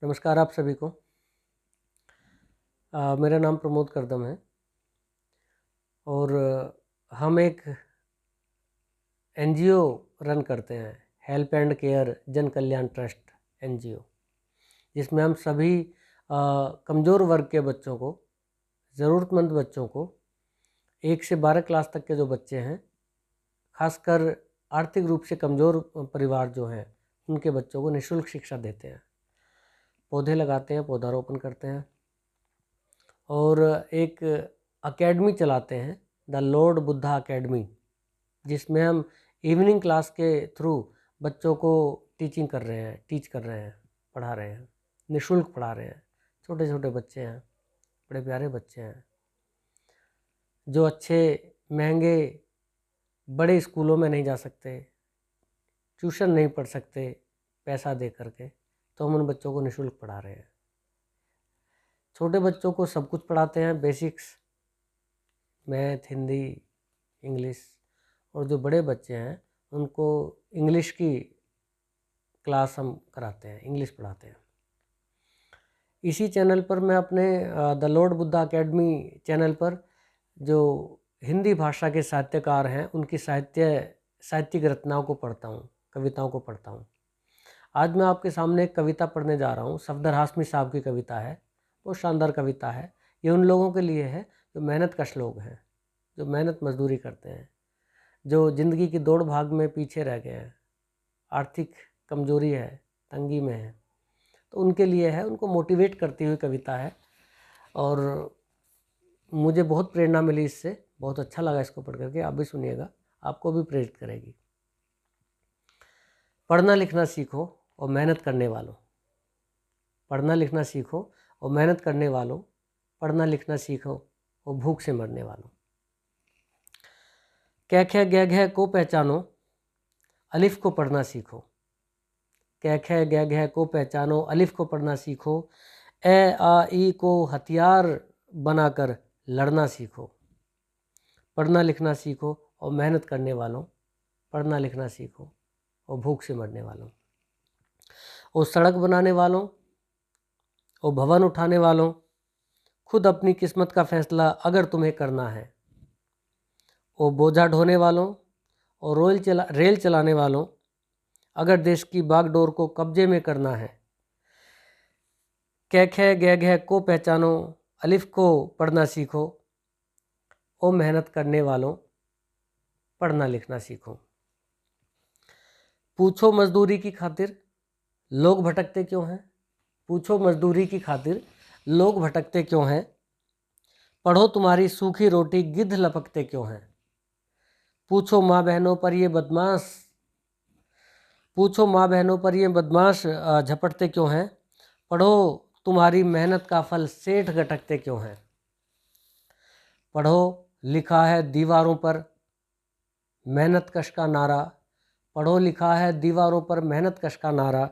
नमस्कार आप सभी को। मेरा नाम प्रमोद करदम है और हम एक एनजीओ रन करते हैं, हेल्प एंड केयर जन कल्याण ट्रस्ट एनजीओ, जिसमें हम सभी कमज़ोर वर्ग के बच्चों को, ज़रूरतमंद बच्चों को, 1 से 12 क्लास तक के जो बच्चे हैं, खासकर आर्थिक रूप से कमज़ोर परिवार जो हैं, उनके बच्चों को निःशुल्क शिक्षा देते हैं, पौधे लगाते हैं, पौधारोपण करते हैं और एक एकेडमी चलाते हैं, द लॉर्ड बुद्धा एकेडमी, जिसमें हम इवनिंग क्लास के थ्रू बच्चों को टीच कर रहे हैं, पढ़ा रहे हैं, निःशुल्क पढ़ा रहे हैं। छोटे छोटे बच्चे हैं, बड़े प्यारे बच्चे हैं, जो अच्छे महंगे बड़े स्कूलों में नहीं जा सकते, ट्यूशन नहीं पढ़ सकते पैसा दे करके, तो हम उन बच्चों को निःशुल्क पढ़ा रहे हैं। छोटे बच्चों को सब कुछ पढ़ाते हैं, बेसिक्स, मैथ, हिंदी, इंग्लिश, और जो बड़े बच्चे हैं उनको इंग्लिश की क्लास हम कराते हैं, इंग्लिश पढ़ाते हैं। इसी चैनल पर मैं अपने the Lord Buddha academy channel पर जो हिंदी भाषा के साहित्यकार हैं उनकी साहित्यिक रचनाओं को पढ़ता हूँ, कविताओं को पढ़ता हूँ। आज मैं आपके सामने एक कविता पढ़ने जा रहा हूँ। सफदर हाशमी साहब की कविता है, बहुत शानदार कविता है। ये उन लोगों के लिए है जो मेहनत कश लोग हैं, जो मेहनत मजदूरी करते हैं, जो ज़िंदगी की दौड़ भाग में पीछे रह गए हैं, आर्थिक कमजोरी है, तंगी में है, तो उनके लिए है, उनको मोटिवेट करती हुई कविता है और मुझे बहुत प्रेरणा मिली इससे, बहुत अच्छा लगा इसको पढ़ करके। आप भी सुनिएगा, आपको भी प्रेरित करेगी। पढ़ना लिखना सीखो और मेहनत करने वालों, पढ़ना लिखना सीखो और मेहनत करने वालों, पढ़ना लिखना सीखो और भूख से मरने वालों। कै ख गै घै को पहचानो, अलिफ को पढ़ना सीखो। कै ख गै घै को पहचानो, अलिफ को पढ़ना सीखो। ए आ ई को हथियार बनाकर लड़ना सीखो। पढ़ना लिखना सीखो और मेहनत करने वालों, पढ़ना लिखना सीखो और भूख से मरने वालों। और सड़क बनाने वालों और भवन उठाने वालों, खुद अपनी किस्मत का फैसला अगर तुम्हें करना है। और बोझा ढोने वालों और रेल चलाने वालों, अगर देश की बागडोर को कब्जे में करना है। कै ख गै घै को पहचानो, अलिफ को पढ़ना सीखो और मेहनत करने वालों, पढ़ना लिखना सीखो। पूछो मजदूरी की खातिर लोग भटकते क्यों हैं, पूछो मजदूरी की खातिर लोग भटकते क्यों हैं। पढ़ो तुम्हारी सूखी रोटी गिद्ध लपकते क्यों हैं। पूछो माँ बहनों पर ये बदमाश, पूछो माँ बहनों पर ये बदमाश झपटते क्यों हैं। पढ़ो तुम्हारी मेहनत का फल सेठ गटकते क्यों हैं। पढ़ो लिखा है दीवारों पर मेहनत कश का नारा, पढ़ो लिखा है दीवारों पर मेहनत कश का नारा।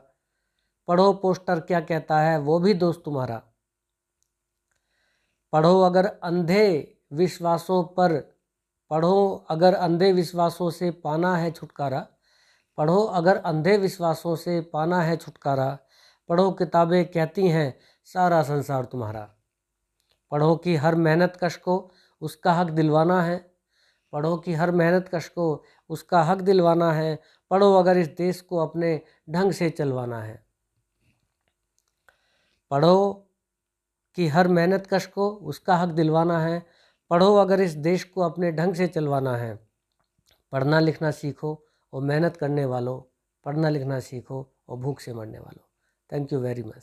पढ़ो पोस्टर क्या कहता है वो भी दोस्त तुम्हारा। पढ़ो अगर अंधे विश्वासों पर, पढ़ो अगर अंधे विश्वासों से पाना है छुटकारा। पढ़ो अगर अंधे विश्वासों से पाना है छुटकारा। पढ़ो किताबें कहती हैं सारा संसार तुम्हारा। पढ़ो कि हर मेहनत कश को उसका हक दिलवाना है, पढ़ो कि हर मेहनत कश को उसका हक दिलवाना है। पढ़ो अगर इस देश को अपने ढंग से चलवाना है। पढ़ो कि हर मेहनत कश को उसका हक दिलवाना है। पढ़ो अगर इस देश को अपने ढंग से चलवाना है। पढ़ना लिखना सीखो और मेहनत करने वालों, पढ़ना लिखना सीखो और भूख से मरने वालों। Thank you very much.